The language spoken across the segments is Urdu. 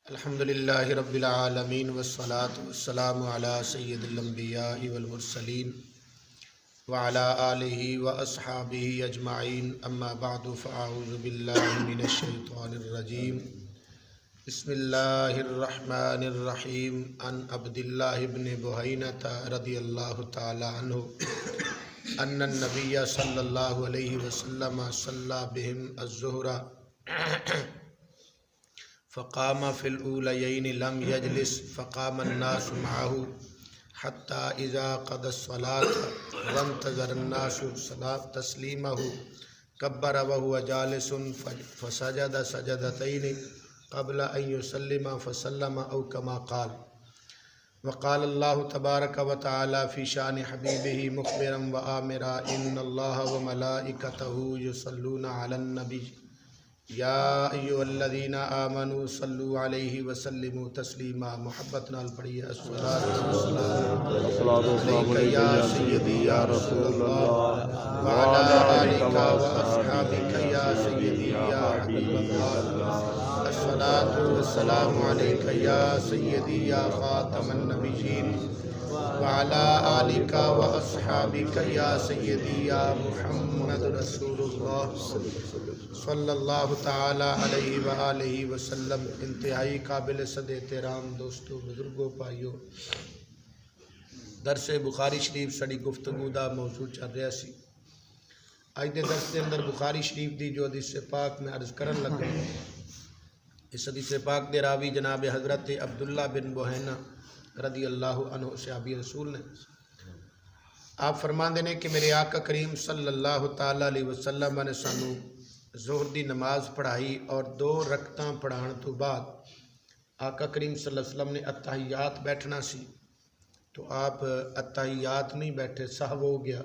الحمدللہ رب العالمین والصلاة والسلام علی سید الانبیاء والمرسلین وعلی آلہ واصحابہ اجمعین اما بعد فاعوذ باللہ من الشیطان الرجیم بسم اللہ الرحمن الرحیم عن عبداللہ بن بحینۃ رضی اللہ تعالی عنہ ان النبی صلی اللہ علیہ وسلم صلی بہم الظہر فقام فی الاولیین لم یجلس فقام الناس معه حتی اذا قضى الصلاة وانتظر الناس تسلیمه کبر وهو جالس فسجد سجدتین قبل ان يسلم فسلم او كما قال وقال الله تبارك وتعالى في شان حبيبه مخبرا وآمرا ان الله وملائكته يصلون على النبي یا ایھا الذین آمنوا صلوا علیہ وسلموا تسلیما محبت نال پڑھیے الصلاۃ والسلام علیک یا سیدی یا رسول اللہ وعلی آلک واصحابک یا سیدی یا حبیب اللہ الصلاۃ والسلام علیک یا سیدی یا خاتم النبیین وعلی آلک واصحابک یا سیدی یا محمد رسول اللہ صلی اللہ تعالی علیہ وآلہ وسلم۔ انتہائی قابل صد احترام دوستو، بزرگوں، پائیو، درس بخاری شریف سڑی گفتگو دا موضوع چل رہا سی۔ آج دے درس دے اندر بخاری شریف دی جو حدیث پاک میں عرض کرن لگا، اس حدیث پاک دے راوی جناب حضرت عبداللہ بن بحینہ رضی اللہ عنہ صحابی رسول نے، آپ فرماندے نے کہ میرے آقا کریم صلی اللہ تعالی علیہ وسلم نے سانو ظہر دی نماز پڑھائی اور 2 رکعتاں پڑھان تو بعد آقا کریم صلی اللہ علیہ وسلم نے اتحیات بیٹھنا سی، تو آپ اتحیات نہیں بیٹھے، سہو ہو گیا،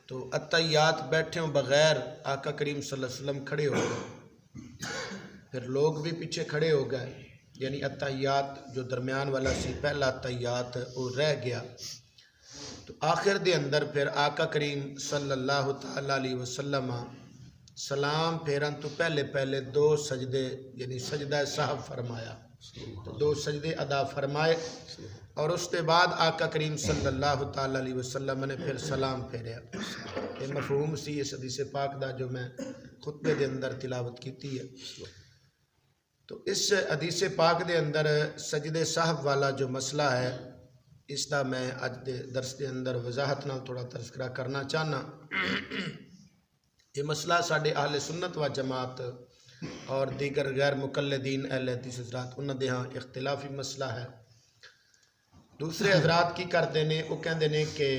تو اتحیات بیٹھے بغیر آقا کریم صلی اللہ علیہ وسلم کھڑے ہو گئے، پھر لوگ بھی پیچھے کھڑے ہو گئے، یعنی اتحیات جو درمیان والا سی پہلا اتحیات وہ رہ گیا، تو آخر دے اندر پھر آقا کریم صلی اللہ تعالی علیہ وسلم سلام پھیرن تو پہلے 2 سجدے یعنی سجدہ سہو فرمایا، 2 سجدے ادا فرمائے، اور اس کے بعد آقا کریم صلی اللہ تعالی علیہ وسلم نے پھر سلام پھیریا۔ یہ مفہوم سی اس حدیث پاک دا جو میں خطبے دے اندر تلاوت کیتی ہے۔ تو اس حدیث پاک دے اندر سجدے سہو والا جو مسئلہ ہے، اس دا میں اج دے درس دے اندر وضاحت نال تھوڑا تذکرہ کرنا چاہنا۔ یہ مسئلہ ساڈے اہل سنت و جماعت اور دیگر غیر مقلدین اہل حدیث حضرات انہاں دے ہاں اختلافی مسئلہ ہے۔ دوسرے حضرات کی کردے نے، وہ کہندے نے کہ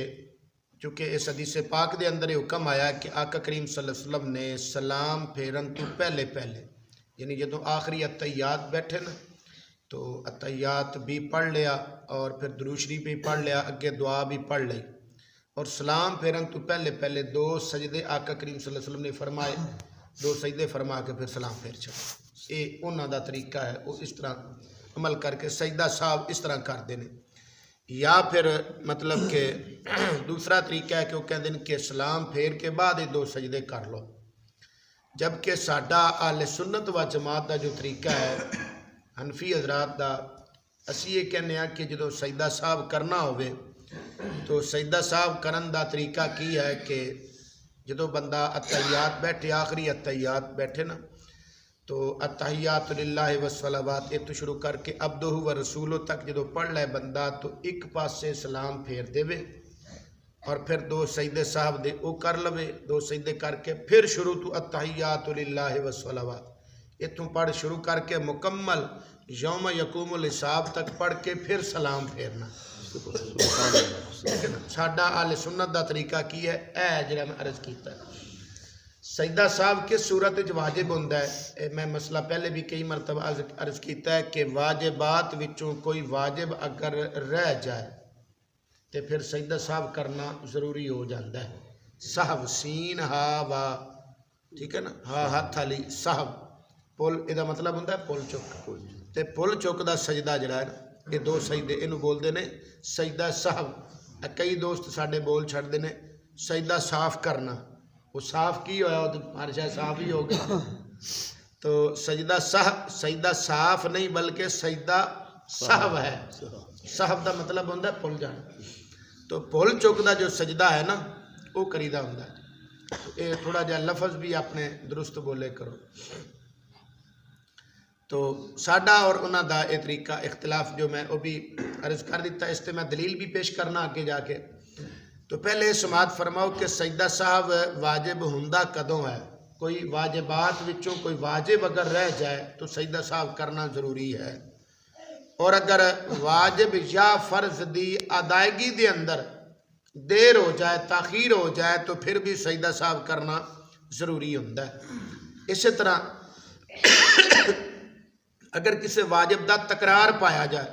چونکہ اس حدیث پاک دے اندر یہ حکم آیا کہ آقا کریم صلی اللہ علیہ وسلم نے سلام پھیرن تو پہلے یعنی جدوں آخری اتحیات بیٹھے نا، تو اتحیات بھی پڑھ لیا اور پھر درود شریف بھی پڑھ لیا، اگے دعا بھی پڑھ لی، اور سلام پھیرن تو پہلے 2 سجدے آقا کریم صلی اللہ علیہ وسلم نے فرمائے، 2 سجدے فرما کے پھر سلام پھیر چھڑے۔ یہ انہاں دا طریقہ ہے، وہ اس طرح عمل کر کے سجدہ صاحب اس طرح کر دینے، یا پھر مطلب کہ دوسرا طریقہ ہے کہ وہ کہتے ہیں کہ سلام پھیر کے بعد 2 سجدے کر لو، جبکہ ساڈا اہل سنت و جماعت دا جو طریقہ ہے حنفی حضرات دا، اسی یہ کہنے ہیں کہ جدو سجدہ صاحب کرنا ہوئے تو سجدہ صاحب کرن دا طریقہ کی ہے کہ جدو بندہ اتحیات بیٹھے، آخری اتحیات بیٹھے نا، تو اتحیات للہ والصلوات یہ تو شروع کر کے عبدہ و رسولہ تک جدو پڑھ لے بندہ، تو ایک پاسے سلام پھیر دے وے اور پھر 2 سجدے صاحب دے او کر لوے، 2 سجدے کر کے پھر شروع تو اتحیات للہ والصلوات یہ تم پڑھ شروع کر کے مکمل یوم یقوم الحساب تک پڑھ کے پھر سلام پھیرنا۔ ساڈا اہل سنت دا طریقہ کی ہے، اے جڑا میں عرض کیتا ہے۔ سجدہ صاحب کس صورت وچ واجب ہوندا ہے، میں مسئلہ پہلے بھی کئی مرتبہ عرض کیتا ہے کہ واجبات وچوں کوئی واجب اگر رہ جائے تو پھر سجدہ صاحب کرنا ضروری ہو جاتا ہے۔ صاحب سین ہا وا، ٹھیک ہے نا، ہا ہاتھ والی صاحب، پل یہ مطلب ہوتا ہے پل چک، تے پل چک دا سجدہ جڑا ہے نا، یہ 2 سجدے انہوں بولتے ہیں سجدہ صاحب۔ کئی دوست ساڈے بول چھڑتے ہیں سجدہ صاف کرنا، وہ صاف کی ہویا، وہ تو ہر شے صاف ہی ہو گیا، تو سجدہ صاف نہیں بلکہ سجدہ سہو ہے. سہو دا مطلب ہوتا ہے بھول جانا. تو بھول چک دا جو سجدہ ہے نا وہ کریدا ہوتا ہے. یہ تھوڑا جہا لفظ بھی اپنے درست بولے کرو. تو ساڈا اور انہاں دا یہ طریقہ اختلاف جو میں وہ بھی عرض کر دیتا. اس سے میں دلیل بھی پیش کرنا آگے جا کے. تو پہلے سماعت فرماؤ کہ سجدہ صاحب واجب ہوندا کدوں ہے. کوئی واجبات وچوں کوئی واجب اگر رہ جائے تو سجدہ صاحب کرنا ضروری ہے. اور اگر واجب یا فرض دی ادائیگی دے اندر دیر ہو جائے تاخیر ہو جائے تو پھر بھی سجدہ صاحب کرنا ضروری ہوتا ہے. اسی طرح اگر کسی واجب دا تکرار پایا جائے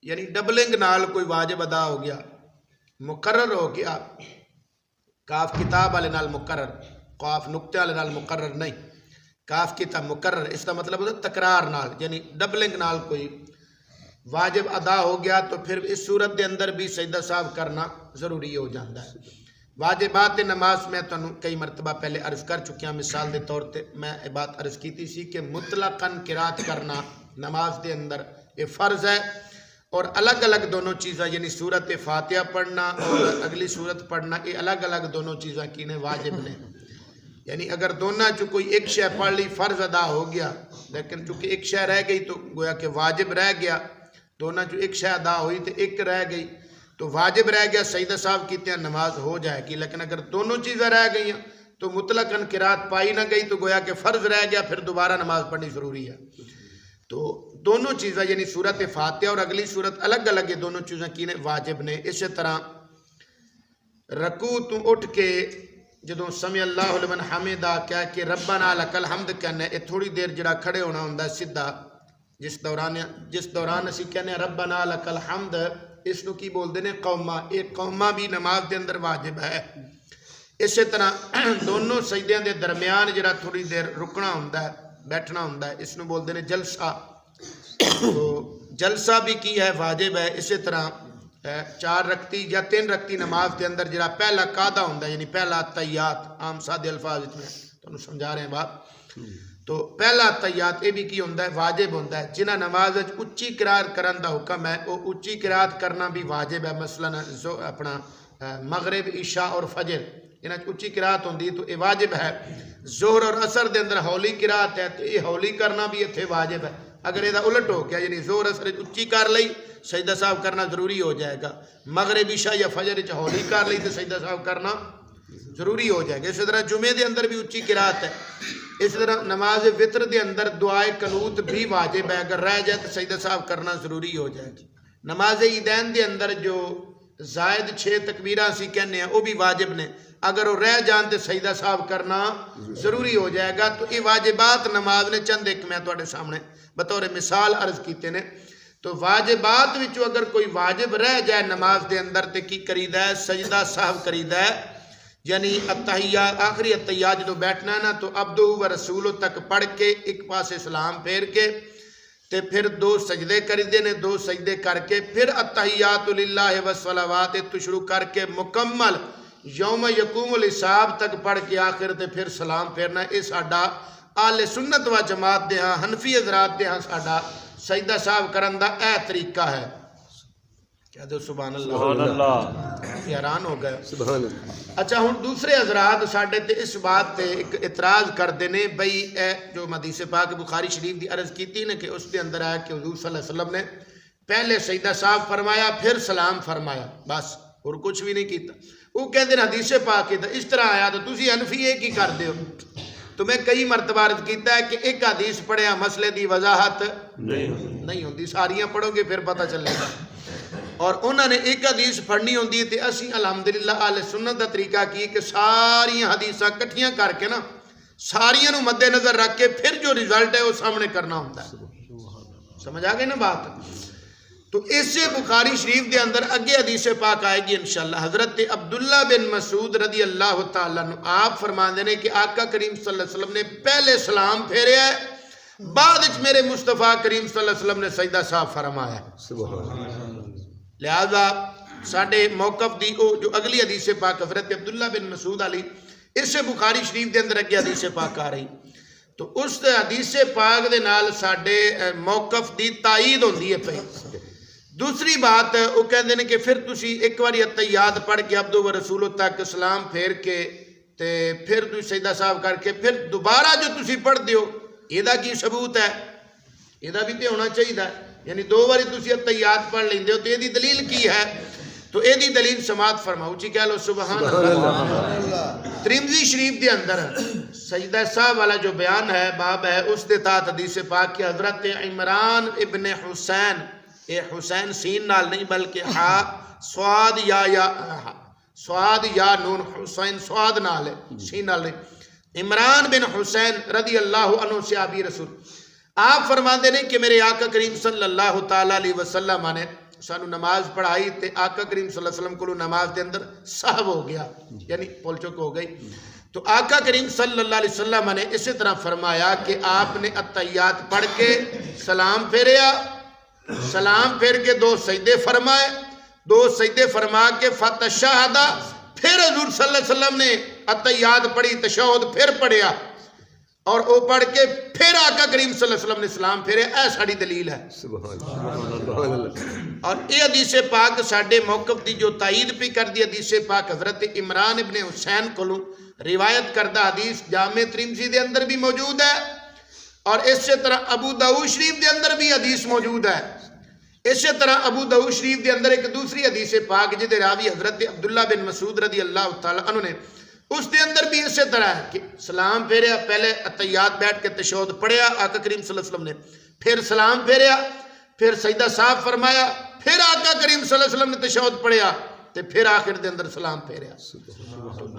یعنی ڈبلنگ نال کوئی واجب ادا ہو گیا مقرر ہو گیا. کاف کتاب والے نال مقرر قاف نقطے والے نال مقرر نہیں کاف کتاب مقرر. اس کا مطلب ہوتا ہے تکرار نال یعنی ڈبلنگ نال کوئی واجب ادا ہو گیا تو پھر اس صورت دے اندر بھی سجدہ صاحب کرنا ضروری ہو جاتا ہے. واجبات نماز میں تو کئی مرتبہ پہلے عرض کر چکیا. مثال دے طور تے میں یہ بات عرض کی سی کہ مطلقاً قرات کرنا نماز دے اندر یہ فرض ہے. اور الگ الگ دونوں چیزاں یعنی سورت فاتحہ پڑھنا اور اگلی سورت پڑھنا یہ الگ الگ دونوں چیزاں کی نے واجب نے. یعنی اگر دونوں چ کوئی ایک شے پڑھ لی فرض ادا ہو گیا لیکن چونکہ ایک شے رہ گئی تو گویا کہ واجب رہ گیا. دونوں چ ایک شے ادا ہوئی تو ایک رہ گئی تو واجب رہ گیا. سجدہ صاحب کیتے ہیں نماز ہو جائے گی. لیکن اگر دونوں چیزیں رہ گئی ہیں تو مطلقاً قرات پائی نہ گئی تو گویا کہ فرض رہ گیا پھر دوبارہ نماز پڑھنی ضروری ہے. تو دونوں چیزیں یعنی سورت فاتحہ اور اگلی سورت الگ الگ یہ دونوں چیزیں کی نے واجب نے. اسی طرح رکوع تو اٹھ کے جدوں سمع اللہ لمن حمدہ کہہ کے ربنا لک الحمد کہنا ہے تھوڑی دیر جڑا کھڑے ہونا ہوندا سیدھا جس دوران اسی کہنے ربنا لک الحمد اس نو کی بول دینے قوما. ایک قوما بھی نماز دے اندر واجب ہے. اسی طرح دونوں سجدیاں دے درمیان جڑا تھوڑی دیر رکنا ہوندا ہے بیٹھنا ہوندا ہے اس نو بول دینے جلسہ. تو جلسہ بھی کی ہے واجب ہے. اسی طرح 4 رکعتی یا 3 رکعتی نماز دے اندر جڑا پہلا قاعدہ ہوندا ہے یعنی پہلا تحیات عام سادے الفاظ میں تانوں سمجھا رہے ہیں بات. تو پہلا تحیات یہ بھی کی ہوندا ہے واجب ہوندا ہے. جنہاں نماز وچ اچھی قرات کرن دا حکم ہے وہ اچھی قرات کرنا بھی واجب ہے. مثلا اپنا مغرب عشاء اور فجر انہاں اچھی قرات ہوندی تو یہ واجب ہے. ظہر اور عصر دے اندر ہولی قرات ہے تو یہ ہولی کرنا بھی ایتھے واجب ہے. اگر یہ الٹ ہو گیا یعنی ظہر عصر اچھی کر لئی سجدہ صاحب کرنا ضروری ہو جائے گا. مغرب عشاء یا فجر وچ ہولی کر لئی تو سجدہ صاحب کرنا ضروری ہو جائے گا. اسی طرح جمعے دے اندر بھی اچھی قرات ہے. اس طرح نماز وطر دے اندر دعائے قنوت بھی واجب ہے. اگر رہ جائے تو سجدہ صاحب کرنا ضروری ہو جائے گی. نماز عیدین دے اندر جو زائد 6 تکبیراں سی کہنے ہیں وہ بھی واجب نے. اگر وہ رہ جان تو سجدہ صاحب کرنا ضروری ہو جائے گا. تو یہ واجبات نماز نے چند ایک میں تواڈے سامنے بطور مثال عرض کیتے نے. تو واجبات وچوں اگر کوئی واجب رہ جائے نماز دے اندر تے کی کریدا ہے سجدہ صاحب کریدا ہے. یعنی التحیات آخری التحیات جدوں بیٹھنا ہے نا تو عبدہ و رسولہ تک پڑھ کے ایک پاسے سلام پھیر کے تے پھر 2 سجدے کریدے نے. 2 سجدے کر کے پھر التحیات للہ والصلوات تو شروع کر کے مکمل یوم یقوم الحساب تک پڑھ کے آخر تے پھر سلام پھیرنا. یہ ساڈا اہل سنت و جماعت دے ہاں حنفی حضرات دے ہاں ساڈا سجدہ صاحب کرن دا اے طریقہ ہے. کہہ دو سبحان اللہ. سبحان اللہ. حیران ہو گئے. سبحان اللہ. اچھا ہن دوسرے حضرات ساڈے تے اس بات تے ایک اعتراض کردے نے بھئی اے جو حدیث پاک بخاری شریف دی عرض کیتی نے کہ اس دے اندر آیا کہ حضور صلی اللہ علیہ وسلم نے پہلے سجدہ صاحب فرمایا پھر سلام فرمایا بس اور کچھ بھی نہیں کیتا. وہ کہندے نے حدیث پاک اس طرح آیا تو تسی حنفی ایک ہی کر دیو. تو میں کئی مرتبہ عرض کیتا ہے کہ ایک حدیث پڑھیا مسئلے دی وضاحت نہیں ہوندی. ساریاں پڑھو گے پھر پتہ چلے گا. اور انہوں نے ایک حدیث پڑھنی ہوندی ہے تے اسی الحمدللہ اہل سنت دا طریقہ کی کہ ساریاں حدیثاں کٹھیاں کر کے نا ساریاں نو مد نظر رکھ کے پھر جو رزلٹ ہے وہ سامنے کرنا ہوتا ہے. سمجھ آ گئی نا بات. تو اس سے بخاری شریف دے اندر اگے حدیث پاک آئے گی انشاءاللہ. حضرت عبداللہ بن مسعود رضی اللہ تعالیٰ عنہ آپ فرماندے نے کہ آقا کریم صلی اللہ علیہ وسلم نے پہلے سلام پھیریا ہے بعد میرے مصطفیٰ کریم صلی اللہ علیہ وسلم نے سجدہ صاحب فرمایا ہے. سبحان اللہ. لہذا ساڈے موقف دی جو اگلی حدیث پاک حضرت عبداللہ بن مسعود علی اس سے بخاری شریف دے اندر اگے حدیث پاک آ رہی. تو اس حدیث پاک دے نال ساڈے موقف دی تائید ہوندی ہے پئی. دوسری بات وہ کہندے نے کہ پھر تسی ایک بار التحیات پڑھ کے عبدو و رسولو تک سلام پھیر کے تے پھر تسی سجدہ صاحب کر کے پھر دوبارہ جو تسی پڑھ دیو یہ کی ثبوت ہے؟ یہ بھی تے ہونا چاہیے. یعنی دو باری تسی التحیات پڑھ لیندے ہو تو یہ دلیل کی ہے؟ تو یہ دلیل سماعت فرماؤ جی کہہ لو سبحان اللہ. ترمذی شریف دے اندر سجدہ صاحب والا جو بیان ہے باب ہے اس دے تحت حدیث پاک کی حضرت عمران ابن حسین، اے حسین سین نال نہیں بلکہ سواد یا نون، حسین سواد نال ہے سین نال نہیں. عمران بن حسین رضی اللہ عنہ صحابی رسول آپ فرماندے نے کہ میرے آقا کریم صلی اللہ تعالیٰ علیہ وسلم نے سانو نماز پڑھائی تے آقا کریم صلی اللہ علیہ وسلم کو نماز دے اندر سہو ہو گیا، یعنی پول چک ہو گئی. تو آقا کریم صلی اللہ علیہ وسلم نے اسی طرح فرمایا کہ آپ نے التحیات پڑھ کے سلام پھیریا، سلام پھیر کے دو سجدے فرمائے، دو سجدے فرما کے فتشہدہ، پھر حضور صلی اللہ علیہ وسلم نے التحیات پڑھی، تشہد پھر پڑھیا اور وہ پڑھ کے پھر آقا کریم صلی اللہ علیہ وسلم نے سلام پھیرے. اے ساڑی دلیل ہے. اور یہ حدیث پاک ساڑھے موقف دی جو تائید پہ کر دی حدیث پاک حضرت عمران ابن حسین کو روایت کردہ حدیث جامع ترمذی دے اندر بھی موجود ہے اور اسی طرح ابو داؤد شریف دے اندر بھی حدیث موجود ہے. اسی طرح ابو داؤد شریف دے اندر ایک دوسری حدیث پاک جدے راوی حضرت عبداللہ بن مسعود رضی اللہ تعالیٰ عنہ نے اس دے اندر بھی اسی طرح ہے کہ سلام پھیریا، پہلے التحیات بیٹھ کے تشہد پڑھیا آقا کریم صلی اللہ علیہ وسلم نے، پھر سلام پھیریا، پھر سجدہ صاحب فرمایا، پھر آقا کریم صلی اللہ علیہ وسلم نے تشہد پڑھیا تے پھر آخر دے اندر سلام پھیریا.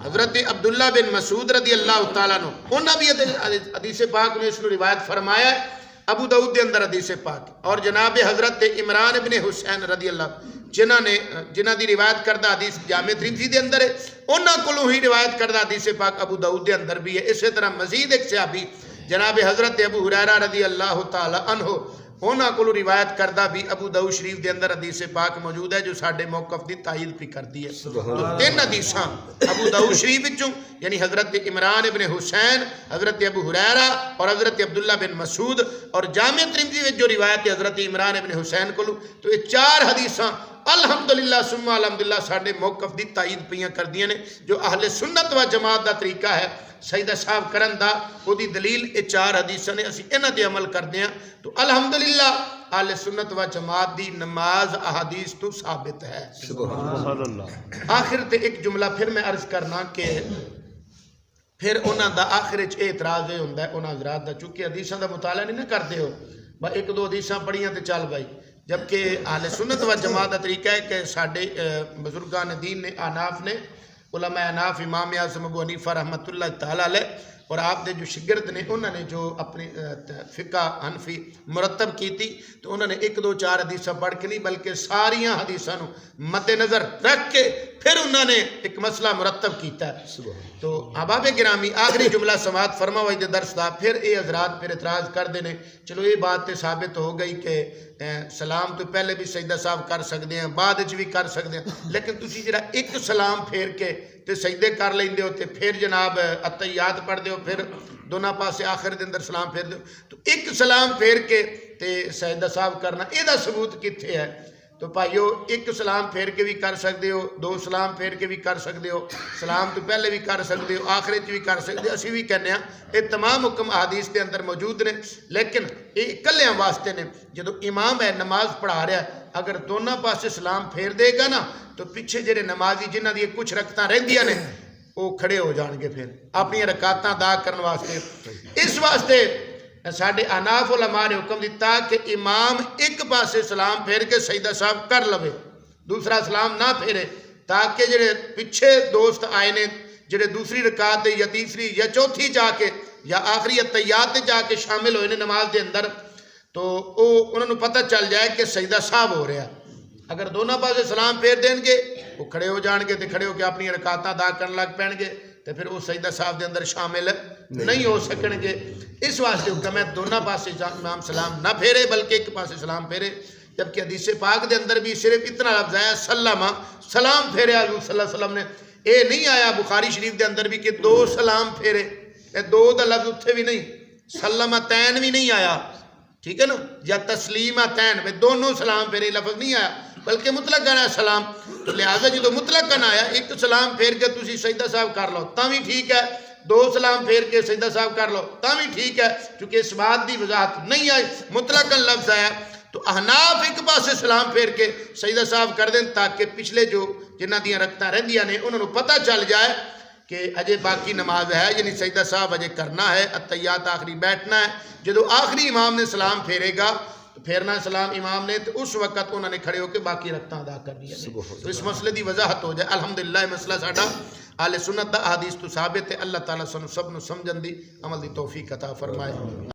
حضرت عبداللہ بن مسعود رضی اللہ تعالیٰ عنہ انہوں بھی حدیث پاک میں اس نے روایت فرمایا ہے ابو داؤد دے اندر حدیث پاک. اور جناب حضرت عمران ابن حسین رضی اللہ جنہ دی روایت کردہ حدیث جامع ترمذی دے اندر ہے، انہاں کولوں ہی روایت کردہ حدیث پاک ابو داؤد دے اندر بھی ہے. اسی طرح مزید ایک صحابی جناب حضرت ابو ہریرہ رضی اللہ تعالی عنہ انہاں کولوں روایت کردہ بھی ابو داؤد شریف دے اندر حدیث پاک موجود ہے جو ساڈے موقف دی تائید بھی کرتی ہے. تو تین حدیثاں ابو داؤد شریف وچوں یعنی حضرت عمران ابن حسین، حضرت ابو ہریرہ اور حضرت عبداللہ بن مسعود اور جامع ترمذی وچ جو روایت ہے حضرت عمران ابن حسین کولوں، تو یہ چار حدیثاں الحمدللہ ثم الحمدللہ ساڑھے موقف دی تائید پہیاں کر دیا نے. جو اہل سنت و جماعت دا طریقہ ہے سجدہ صاحب کرن دا وہ دی دلیل یہ چار حدیثاں نے اسی انہاں دے عمل کر دیا تو الحمدللہ اہل سنت و جماعت دی نماز احادیث تو ثابت ہے. سبحان اللہ. آخر تے ایک جملہ پھر میں عرض کرنا کہ پھر انہاں دا آخر وچ اعتراض یہ ہوندا ہے انہاں حضرات دا چونکہ حدیثاں دا مطالعہ نہیں نہ کردے ہو با ایک دو حدیثاں پڑھیاں تے چل بھائی، جبکہ اہل سنت و جماعت کا طریقہ ہے کہ ساڑھے بزرگان دین نے آناف نے علماء آناف امام اعظم ابو حنیفہ رحمۃ اللہ تعالیٰ علیہ اور آپ دے جو شگرد نے انہوں نے جو اپنی فقہ حنفی مرتب کی تھی تو انہوں نے ایک دو چار حدیثہ پڑھ کے نہیں بلکہ ساریاں حدیثوں مد نظر رکھ کے پھر انہوں نے ایک مسئلہ مرتب کیتا ہے. تو احباب گرامی آخری جملہ سماعت فرما وجد درس دا پھر اے حضرات پھر اعتراض کر دینے چلو یہ بات تے ثابت ہو گئی کہ سلام تو پہلے بھی سجدہ صاحب کر سکتے ہیں بعد بھی کر سکتے ہیں لیکن تسی جڑا ایک سلام پھیر کے تے سجدے کر لیندے ہو تے پھر جناب التحیات پڑھ دے ہو پھر دونوں پاسے آخر دے اندر سلام پھیر دے تو ایک سلام پھیر کے تے سجدہ صاحب کرنا یہ دا ثبوت کتھے ہے؟ تو بھائیو ایک سلام پھیر کے بھی کر سکتے ہو، دو سلام پھیر کے بھی کر سکتے ہو، سلام تو پہلے بھی کر سکتے ہو، آخرت بھی کر سکتے ہو. اسی بھی کہنے ہیں یہ تمام حکم احادیث کے اندر موجود نے لیکن یہ کلیاں واسطے نے. جدو امام ہے نماز پڑھا رہا ہے اگر دونوں پاسے سلام پھیر دے گا نا تو پیچھے جڑے نمازی جنہ دی کچھ رکھتاں رہندیاں نے وہ کھڑے ہو جان گے پھر اپنی رکعتاں ادا کرنے واسطے. اس واسطے ساڑھے اناف علماء نے حکم دیتا کہ امام ایک پاسے سلام پھیر کے سجدہ صاحب کر لوے دوسرا سلام نہ پھیرے تاکہ جڑے پچھے دوست آئے نے جڑے دوسری رکعت یا تیسری یا چوتھی جا کے یا آخری التحیات جا کے شامل ہوئے نے نماز دے اندر تو انہوں نے پتہ چل جائے کہ سجدہ صاحب ہو رہا ہے. اگر دونوں پاسے سلام پھیر دیں گے وہ کھڑے ہو جان گے تو کھڑے ہو کے اپنی رکعتاں ادا کرنے لگ پین گے تو پھر وہ سجدہ صاحب دے اندر شامل نہیں ہو سکن گے. اس واسطے حکم ہے دونوں پاسے امام سلام نہ پھیرے بلکہ ایک پاسے سلام پھیرے. جبکہ حدیث پاک دے اندر بھی صرف اتنا لفظ آیا سلامہ سلام پھیرے حضور صلی اللہ علیہ وسلم نے. اے نہیں آیا بخاری شریف دے اندر بھی کہ دو سلام پھیرے، دو دا لفظ اتھے بھی نہیں سلمتین بھی نہیں آیا، ٹھیک ہے نا، یا تسلیمتین میں دونوں سلام پھیرے لفظ نہیں آیا بلکہ مطلقاً آیا سلام. تو لہٰذا جدو مطلقاً آیا ایک سلام پھیر کے تسی سجدہ صاحب کر لو تاں بھی ٹھیک ہے، دو سلام پھیر کے سجدہ صاحب کر لو تاں بھی ٹھیک ہے، چونکہ اس بات دی وضاحت نہیں آئی، مطلقاً لفظ آیا. تو احناف ایک پاسے سلام پھیر کے سجدہ صاحب کر دیں تاکہ پچھلے جو جنہ دیاں رکھتاں رہندیاں نے انہوں نے پتہ چل جائے کہ اجے باقی نماز ہے، یعنی سجدہ صاحب اجے کرنا ہے، التحیات آخری بیٹھنا ہے. جدو آخری امام نے سلام پھیرے گا تو پھیرنا سلام امام نے، تو اس وقت انہوں نے کھڑے ہو کے باقی رکھتاں ادا کر دیا. تو اس مسئلے دی وضاحت ہو جائے. الحمدللہ مسئلہ ساڈا اہل سنت دا احادیث تو ثابت ہے. اللہ تعالیٰ سب نو سمجھن دی عمل دی توفیق عطا فرمائے.